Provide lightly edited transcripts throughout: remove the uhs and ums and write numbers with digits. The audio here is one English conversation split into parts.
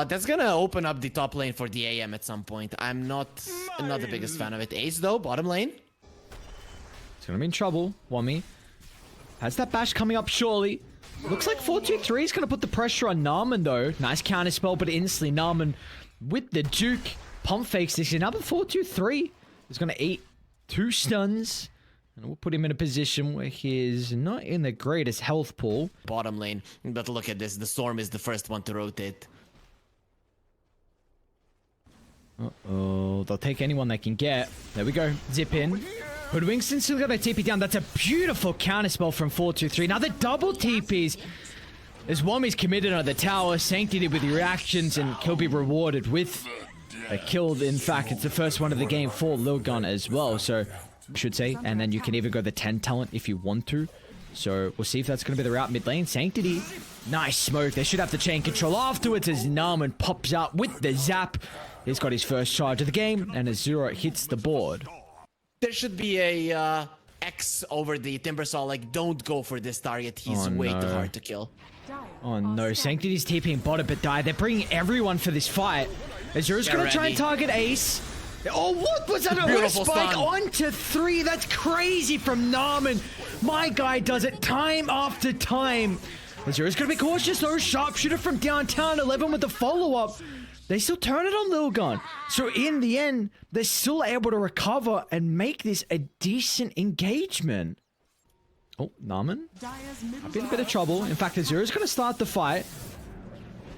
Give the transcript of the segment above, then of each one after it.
That's gonna open up the top lane for the AM at some point. I'm not the biggest fan of it. Ace though, bottom lane. It's gonna be in trouble. Wami has that bash coming up surely. Looks like 4-2-3 is gonna put the pressure on Narman though. Nice counter spell, but instantly Narman with the juke pump fakes this. Now the 4-2-3 is gonna eat 2 stuns. And we'll put him in a position where he's not in the greatest health pool. Bottom lane. But look at this. The Storm is the first one to rotate. Uh-oh. They'll take anyone they can get. There we go. Zip in. Hoodwinkston still got a TP down. That's a beautiful counterspell from 4-2-3. Now the double TPs. As Wami's committed on the tower. Sanctity with the reactions. And he'll be rewarded with a kill. In fact, it's the first one of the game for LILGUN as well. So... should say, and then you can even go the 10 talent if you want to. So we'll see if that's going to be the route mid lane. Sanctity, nice smoke. They should have the chain control afterwards as Narman pops out with the zap. He's got his first charge of the game, and Azura hits the board. There should be a X over the Timbersaw, like, don't go for this target. He's way too hard to kill. Oh no, Sanctity's TPing bottom but die. They're bringing everyone for this fight. Azura's going to try and target Ace. Oh, what was that? A spike onto 3. That's crazy from Narman. My guy does it time after time. Azura's going to be cautious though. Sharpshooter from downtown. 11 with the follow-up. They still turn it on LILGUN. So in the end, they're still able to recover and make this a decent engagement. Oh, Narman. I've been in a bit of trouble. In fact, Azura's going to start the fight.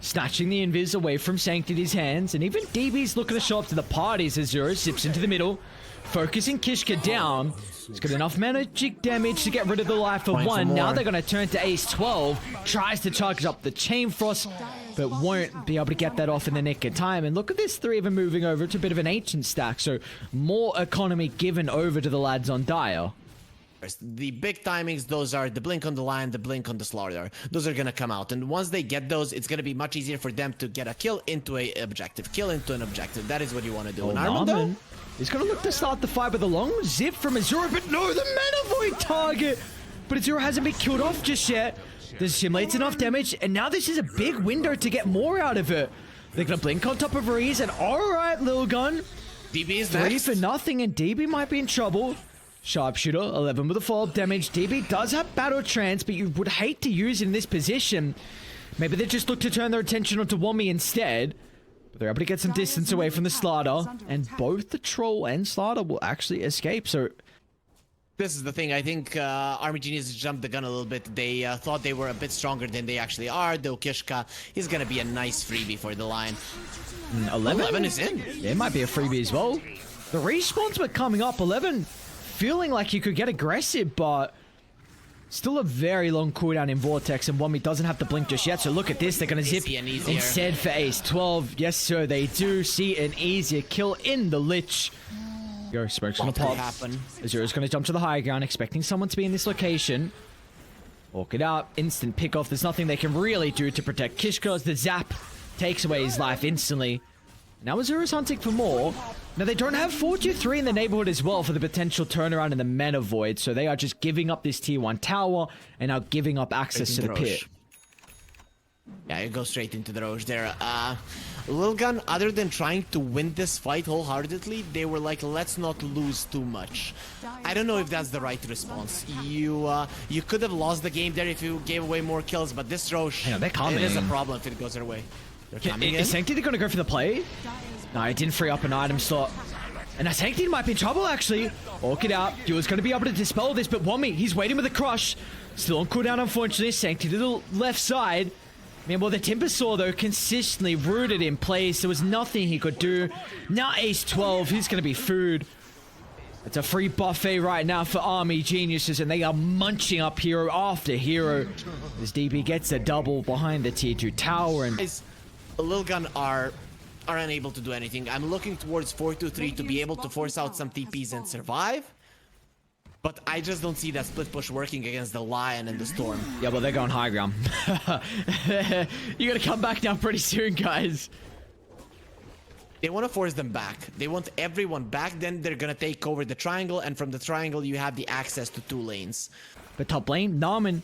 Snatching the invis away from Sanctity's hands. And even DB's looking to show up to the party as Azura zips into the middle. Focusing Kishka down. He's got enough magic damage to get rid of the life of 1. Now they're going to turn to Ace 12. Tries to charge up the Chain Frost, but won't be able to get that off in the nick of time. And look at this 3 of them moving over to a bit of an ancient stack. So more economy given over to the lads on Dire. The big timings, those are the blink on the line, the blink on the slaughter. Those are gonna come out, and once they get those, it's gonna be much easier for them to get a kill into a objective. Kill into an objective. That is what you want to do. Oh, Narman, he's gonna look to start the fight with a long zip from Azura, but no, the Mana Void target! But Azura hasn't been killed off just yet. This simulates enough damage, and now this is a big window to get more out of it. They're gonna blink on top of Reese, and alright, LILGUN. DB is 3 next. for nothing, and DB might be in trouble. Sharpshooter, 11 with a follow-up damage. DB does have Battle Trance, but you would hate to use it in this position. Maybe they just look to turn their attention onto Wami instead. But they're able to get some distance away from the Slaughter. And both the Troll and Slaughter will actually escape, so... This is the thing. I think Army Genius jumped the gun a little bit. They thought they were a bit stronger than they actually are. Though Kishka is going to be a nice freebie for the line. 11 is in. It might be a freebie as well. The respawns were coming up. 11... feeling like you could get aggressive, but still a very long cooldown in Vortex, and Wami doesn't have to blink just yet. So look at this, they're going to zip instead for Ace 12. Yes, sir, they do see an easier kill in the Lich. Go, Smoke's going to pop. Azura's going to jump to the high ground, expecting someone to be in this location. Walk it out, instant pick off. There's nothing they can really do to protect Kishka as the zap takes away his life instantly. Now Azura's hunting for more. Now they don't have 4-2-3 in the neighborhood as well for the potential turnaround in the Mana Void, so they are just giving up this tier 1 tower and now giving up access to the pit. Yeah, you go straight into the Roche there. LILGUN, other than trying to win this fight wholeheartedly, they were like, let's not lose too much. I don't know if that's the right response. You could have lost the game there if you gave away more kills, but this Roche, they're coming. It is a problem if it goes their way. Is Sanctity going to go for the play? No, it didn't free up an item slot. And now Sanctity might be in trouble, actually. Orc it out. He was going to be able to dispel this, but Wami, he's waiting with a crush. Still on cooldown, unfortunately. Sanctity to the left side. Meanwhile, the Timbersaw, though, consistently rooted in place. There was nothing he could do. Now Ace 12, he's going to be food. It's a free buffet right now for Army Geniuses, and they are munching up hero after hero. As DB gets a double behind the tier 2 tower, and... LILGUN are unable to do anything. I'm looking towards 4-2-3 to be able to force out some TPs and survive. But I just don't see that split push working against the Lion and the Storm. Yeah, well, they're going high ground. You gotta come back down pretty soon, guys. They want to force them back. They want everyone back. Then they're gonna take over the triangle, and from the triangle you have the access to 2 lanes. The top lane, Narman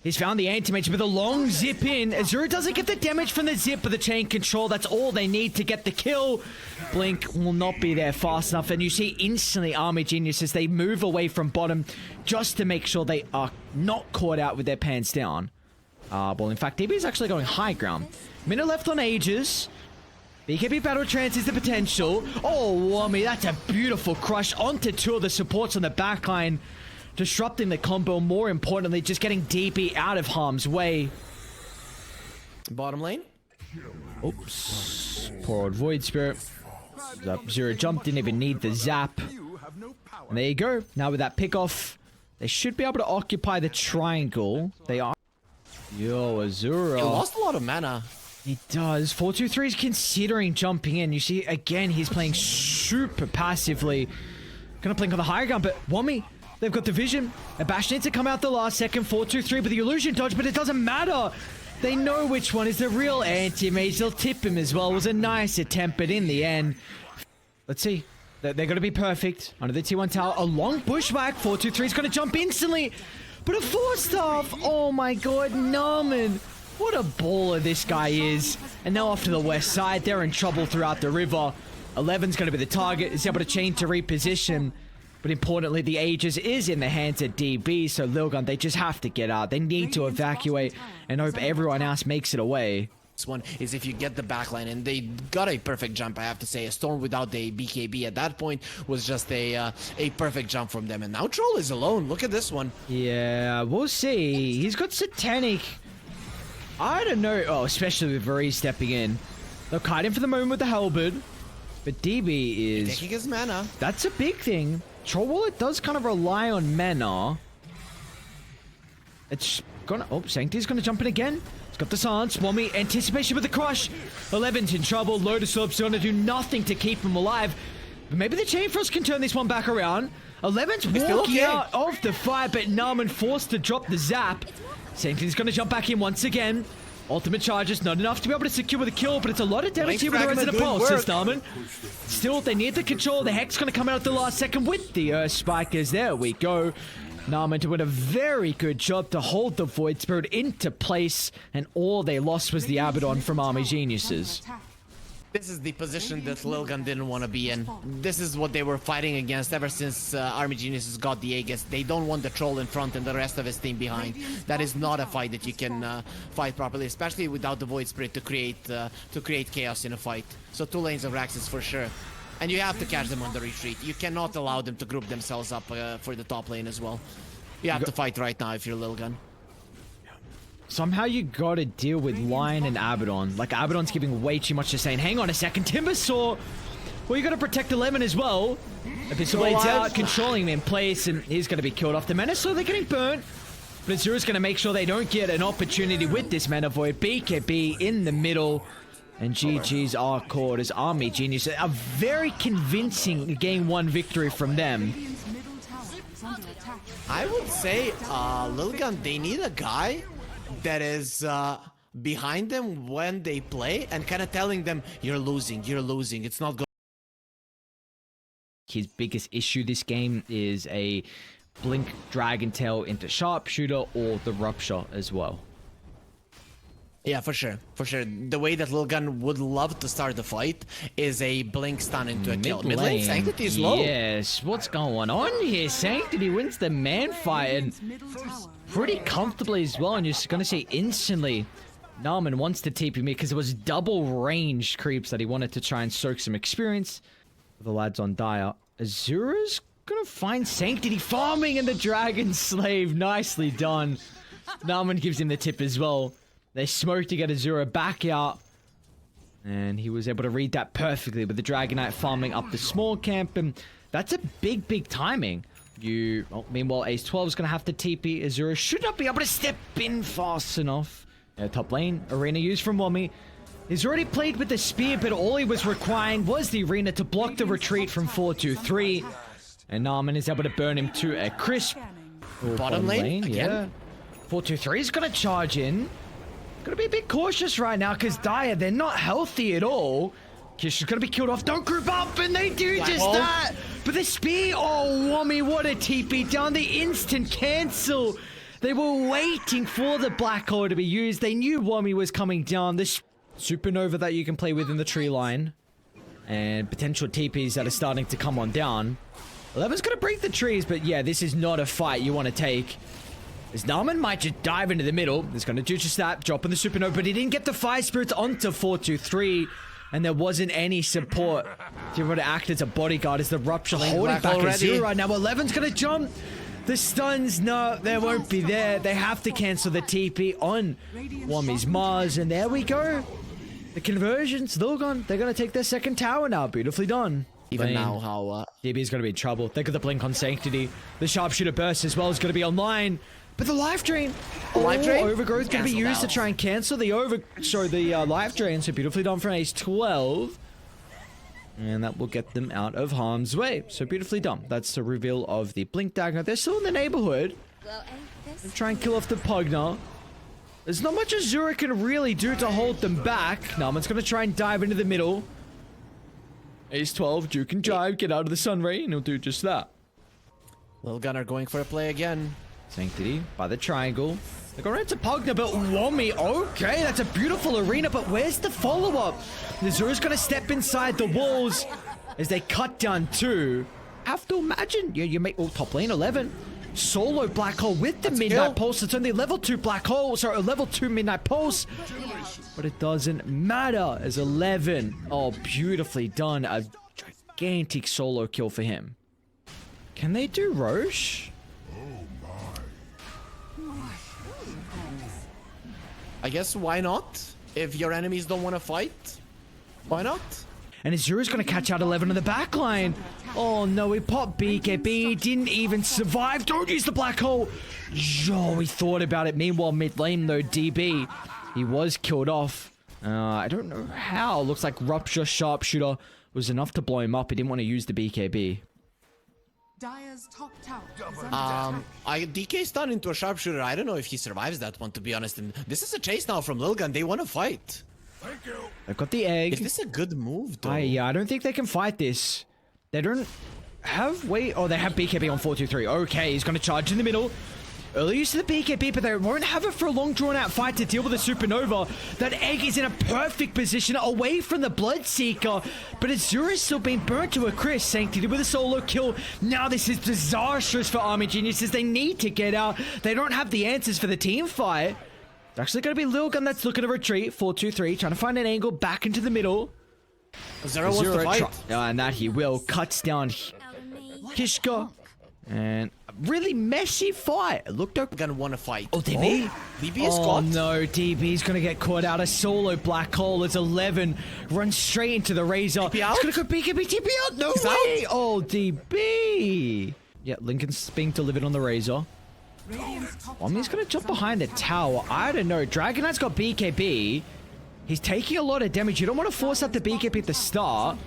He's found the anti-mage with a long zip in. Azura doesn't get the damage from the zip, but the chain control, that's all they need to get the kill. Blink will not be there fast enough, and you see instantly Army Geniuses, they move away from bottom just to make sure they are not caught out with their pants down. Well, in fact, DB is actually going high ground. Minute left on Aegis. BKB Battle Trance is the potential. Oh, Wami, that's a beautiful crush onto two of the supports on the backline. Disrupting the combo, more importantly, just getting DB out of harm's way. Bottom lane. Oops. Poor old Void Spirit. Zero jump, didn't even need the zap. And there you go. Now with that pick-off, they should be able to occupy the triangle. They are. Yo, Azura. He lost a lot of mana. He does. 4-2-3 is considering jumping in. You see, again, he's playing super passively. Gonna blink on the higher ground, but Wami, they've got the vision. And Bash needs to come out the last second. 4-2-3 with the illusion dodge, but it doesn't matter. They know which one is the real anti-mage. They'll tip him as well. It was a nice attempt, but in the end, let's see. They're going to be perfect. Under the T1 tower, a long pushback. 4-2-3 is going to jump instantly. But a 4-staff. Oh my god, Narman. What a baller this guy is. And now off to the west side. They're in trouble throughout the river. 11's going to be the target. Is able to chain to reposition. But importantly, the Aegis is in the hands of DB. So LILGUN, they just have to get out. They need to evacuate and hope everyone else makes it away. This one is if you get the backline, and they got a perfect jump, I have to say. A Storm without the BKB at that point was just a perfect jump from them. And now Troll is alone. Look at this one. Yeah, we'll see. He's got Satanic. I don't know. Oh, especially with Varese stepping in. They'll kite him for the moment with the halberd. But DB is... taking his mana. That's a big thing. Troll Wallet does kind of rely on mana. It's gonna... Oh, Sanctity's gonna jump in again. It's got the silence. Wami, anticipation with the crush. 11's in trouble. Lotus Orb's gonna do nothing to keep him alive. But maybe the Chain Frost can turn this one back around. 11's walking out of the fight, but Narman forced to drop the zap. Sanctity's gonna jump back in once again. Ultimate charges, not enough to be able to secure with a kill, but it's a lot of damage here with the Resident Pulse, says Narman. Still, they need the control. The Hex gonna come out at the last second with the Earth Spikers. There we go. Narman doing a very good job to hold the Void Spirit into place, and all they lost was the Abaddon from Army Geniuses. This is the position that LILGUN didn't want to be in. This is what they were fighting against ever since Army Geniuses got the Aegis. They don't want the Troll in front and the rest of his team behind. That is not a fight that you can fight properly, especially without the Void Spirit to create chaos in a fight. So 2 lanes of Raxes for sure. And you have to catch them on the retreat. You cannot allow them to group themselves up for the top lane as well. You have to fight right now if you're LILGUN. Somehow you gotta deal with Lion and Abaddon. Like, Abaddon's giving way too much to saying, hang on a second, Timbersaw! Well, you gotta protect the Lemon as well. Abyssal Blade's out, controlling him in place, and he's gonna be killed off the Menace, so they're getting burnt. But Azura's gonna make sure they don't get an opportunity with this Mana Void. BKB in the middle, and GG's are caught as Army Genius. A very convincing Game 1 victory from them. I would say, LILGUN, they need a guy that is behind them when they play and kind of telling them, you're losing, it's not good. His biggest issue this game is a Blink Dragon Tail into Sharpshooter or the Rupture as well. Yeah, for sure. The way that LILGUN would love to start the fight is a Blink stun into a kill. Mid lane Sanctity is low. Yes, what's going on here? Sanctity wins the man fight and pretty comfortably as well. And you're going to see instantly Narman wants to TP me because it was double range creeps that he wanted to try and soak some experience. The lads on Dire. Azura's going to find Sanctity farming in the Dragon Slave. Nicely done. Narman gives him the tip as well. They smoke to get Azura back out. And he was able to read that perfectly with the Dragonite farming up the small camp. And that's a big timing. Meanwhile, Ace 12 is going to have to TP. Azura should not be able to step in fast enough. Top lane, Arena used from Wami. He's already played with the spear, but all he was requiring was the Arena to block the retreat from 4-2-3. And Narman is able to burn him to a crisp. Bottom lane again. Yeah. 4-2-3 is going to charge in. Gotta be a bit cautious right now because Dire, they're not healthy at all. Kisha's gonna be killed off. Don't group up, and they do just that. But the spear, oh, Wami, what a TP down. The instant cancel. They were waiting for the black hole to be used. They knew Wami was coming down. This supernova that you can play with in the tree line. And potential TPs that are starting to come on down. 11's going to break the trees, but yeah, this is not a fight you want to take. As Narman might just dive into the middle. He's going to do just that, dropping the supernova, but he didn't get the fire spirits onto 423. And there wasn't any support to be able to act as a bodyguard as the rupture holding back Azura right now. 11's going to jump. The stuns, no, they won't be there. They have to cancel the TP on Wami's Mars. And there we go. The conversions, LILGUN, they're going to take their second tower now. Beautifully done. Even now, how DB is going to be in trouble. Think of the blink on Sanctity. The sharpshooter burst as well is going to be online. But the life drain, overgrowth going to be used to try and cancel the life drain. So beautifully done from Ace 12. And that will get them out of harm's way. So beautifully done. That's the reveal of the blink dagger. They're still in the neighborhood. Try and kill off the Pugna. There's not much Azura can really do to hold them back. Narman's going to try and dive into the middle. Ace 12, Duke and Jive, get out of the Sunray, and he'll do just that. LILGUN are going for a play again. Sanctity by the triangle. They're going into Pugna, but Wami, okay, that's a beautiful arena, but where's the follow-up? Azura's going to step inside the walls as they cut down 2. Have to imagine, you make top lane 11. Solo black hole with the midnight pulse. It's only level 2 black hole, sorry, a level 2 midnight pulse. But it doesn't matter as 11. Oh, beautifully done. A gigantic solo kill for him. Can they do Roche? I guess why not? If your enemies don't want to fight, why not? And Azura's going to catch out 11 in the back line. Oh no, he popped BKB, didn't even survive. Don't use the black hole. Oh, he thought about it. Meanwhile, mid lane though, DB, he was killed off. I don't know how. Looks like Rupture Sharpshooter was enough to blow him up. He didn't want to use the BKB. DK stunned into a sharpshooter. I don't know if he survives that one, to be honest. And this is a chase now from LILGUN. They want to fight. Thank you. They've got the egg. Is this a good move, though? Yeah, I don't think they can fight this. They don't have... Wait. Oh, they have BKB on 423. Okay, he's going to charge in the middle. Early use of the BKB, but they won't have it for a long drawn-out fight to deal with the supernova. That egg is in a perfect position away from the Bloodseeker. But Azura is still being burnt to a crisp. Sanctity with a solo kill. Now this is disastrous for Army Geniuses. They need to get out. They don't have the answers for the team fight. It's actually going to be LILGUN that's looking to retreat. 4-2-3, trying to find an angle back into the middle. Azura wants to fight. And that he will. Cuts down Kishka. And a really messy fight. It looked okay. Gonna want to fight. Oh, DB? DB is caught. Oh no, DB's gonna get caught out. A solo black hole as 11 runs straight into the Razor. TP out? It's gonna go BKB, TP out. No He's way. out? Oh, DB. Yeah, Lincoln's being delivered on the Razor. Wami's gonna jump behind the tower. I don't know. Dragon Knight's got BKB. He's taking a lot of damage. You don't want to force out the BKB at the start.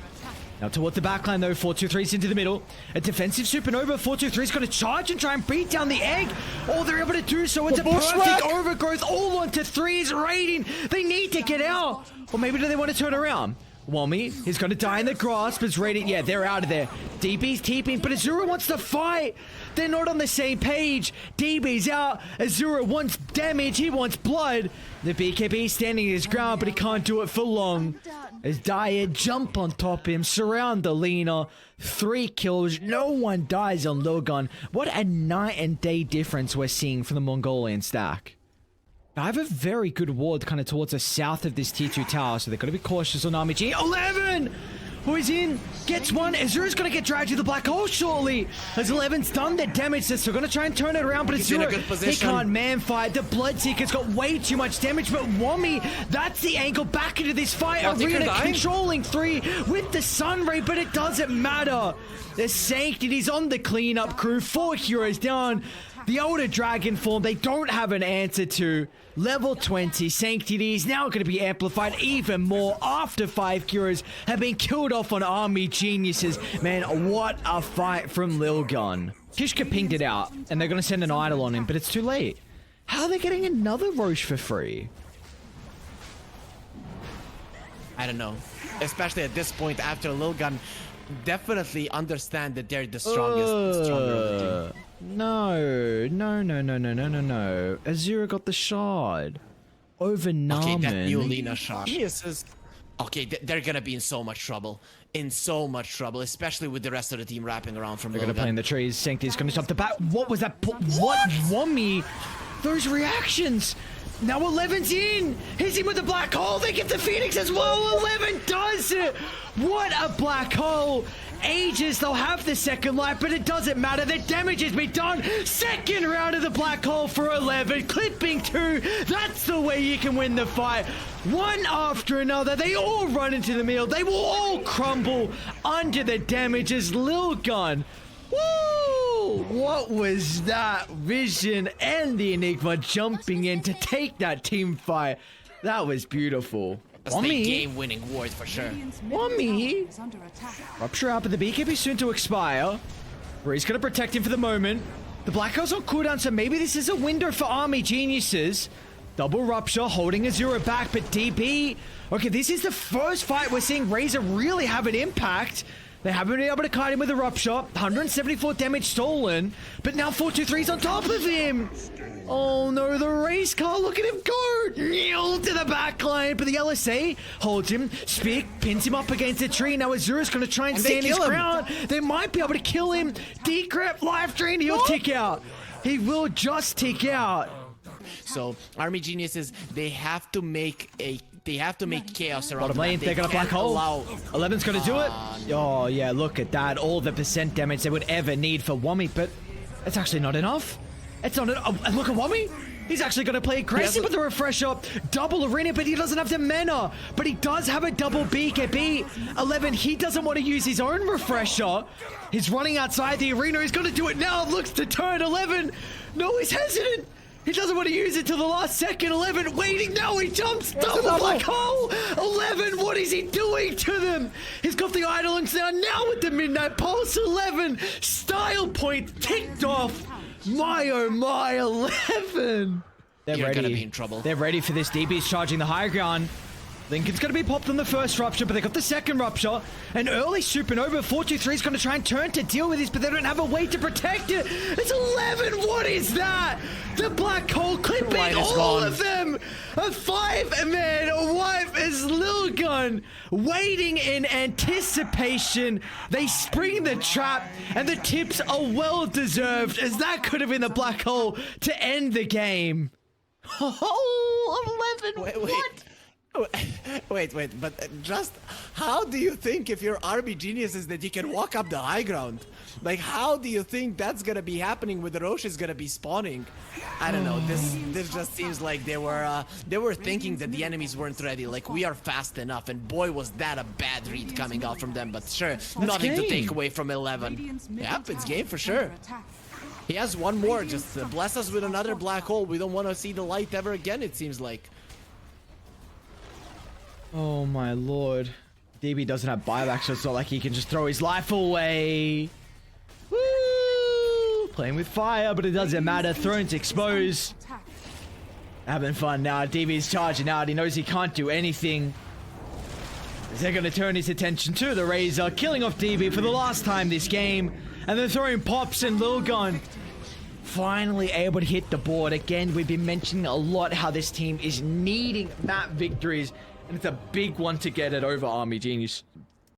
Now towards the backline though, 4-2-3's into the middle. A defensive supernova, 4-2-3's going to charge and try and beat down the egg. Oh, they're able to do so. It's a perfect overgrowth all onto 3's raiding. They need to get out. Or maybe do they want to turn around? Wami is going to die in the grasp. It's raiding. Yeah, they're out of there. DB's TPing, but Azura wants to fight. They're not on the same page. DB's out. Azura wants damage. He wants blood. The BKB standing his ground, but he can't do it for long. As Dyer jump on top of him, surround the Lina. 3 kills. No one dies on LILGUN. What a night and day difference we're seeing from the Mongolian stack. I have a very good ward kind of towards the south of this tier 2 tower, so they've got to be cautious on Army G. 11! Who is in? Gets one. Azura's going to get dragged to the black hole shortly. As 11's done their damage, so they're going to try and turn it around, but Azura, he can't man fight. The Bloodseeker's got way too much damage, but Wami, that's the angle back into this fight. Arena controlling 3 with the Sunray, but it doesn't matter. The Sanctity's on the cleanup crew. 4 heroes down. The older dragon form, they don't have an answer to. Level 20 Sanctity is now going to be amplified even more after 5 heroes have been killed off on Army Geniuses. Man, what a fight from LILGUN. Kishka pinged it out, and they're going to send an idol on him, but it's too late. How are they getting another Roche for free? I don't know. Especially at this point after LILGUN definitely understand that they're the strongest. No. Azura got the shard. Over Namen. Okay, that new Lina shot. Okay, they're gonna be in so much trouble. Especially with the rest of the team wrapping around from They're gonna play in the trees. Sancti's gonna stop the bat. What was that? What? Wummy? Those reactions. Now 11's in. He's in with the black hole. They get the Phoenix as well. 11 does it. What a black hole. Ages, they'll have the second life, but it doesn't matter. The damage has been done. Second round of the black hole for 11. Clipping 2. That's the way you can win the fight. One after another. They all run into the middle. They will all crumble under the damage as LILGUN. Woo! What was that vision and the Enigma jumping in to take that team fight? That was beautiful. That's the game-winning ward for sure. Wummy! Rupture up, but the BKB soon to expire. Ray's gonna protect him for the moment. The Black Hole's on cooldown, so maybe this is a window for Army Geniuses. Double Rupture, holding Azura back, but DB... Okay, this is the first fight we're seeing Razor really have an impact. They haven't been able to kite him with a Rupture. 174 damage stolen, but now 423's on top of him. Oh no, the race car, look at him go! Kneel to the back line, but the LSA holds him. Speak pins him up against a tree. Now Azura's gonna try and stand his ground. They might be able to kill him. Decrypt, life drain, he'll tick out. He will just tick out. So, Army Geniuses, they have to make chaos around Bottom lane, they're gonna black hole. 11's gonna do it. Oh yeah, look at that. All the percent damage they would ever need for Wummy, but it's actually not enough. It's not and look at Wummy. He's actually going to play aggressive with the refresher. Double arena, but he doesn't have the mana. But he does have a double BKB. 11, he doesn't want to use his own refresher. He's running outside the arena. He's going to do it now. Looks to turn 11. No, he's hesitant. He doesn't want to use it till the last second. 11 waiting. Now he jumps. Double black hole. 11, what is he doing to them? He's got the idlings now with the midnight pulse. 11, style point ticked off. My oh my, 11! They're You're ready. Gonna be in trouble. They're ready for this. DB's charging the high ground. Lincoln's gonna be popped on the first Rupture, but they got the second Rupture. An early Supernova. 423 is gonna try and turn to deal with this, but they don't have a way to protect it. It's 11! What is that? The black hole clipping all of them! A 5-man wipe is LILGUN waiting in anticipation. They spring the trap, and the tips are well deserved, as that could have been the black hole to end the game. Oh, 11! What? Wait, but just how do you think if you're RB Geniuses that you can walk up the high ground? Like, how do you think that's gonna be happening with the Roche is gonna be spawning? I don't know, this just seems like they were thinking that the enemies weren't ready, like we are fast enough, and boy was that a bad read coming out from them, but sure, nothing to take away from 11. Yep, it's game for sure. He has one more, just bless us with another black hole. We don't want to see the light ever again, it seems like. Oh my lord. DB doesn't have buyback, so it's not like he can just throw his life away. Woo! Playing with fire, but it doesn't matter. Throne's exposed. Having fun now. DB's charging out. He knows he can't do anything. They're going to turn his attention to the Razor, killing off DB for the last time this game. And then throwing pops and LILGUN. Finally able to hit the board. Again, we've been mentioning a lot how this team is needing map victories. And it's a big one to get it over Army Genius.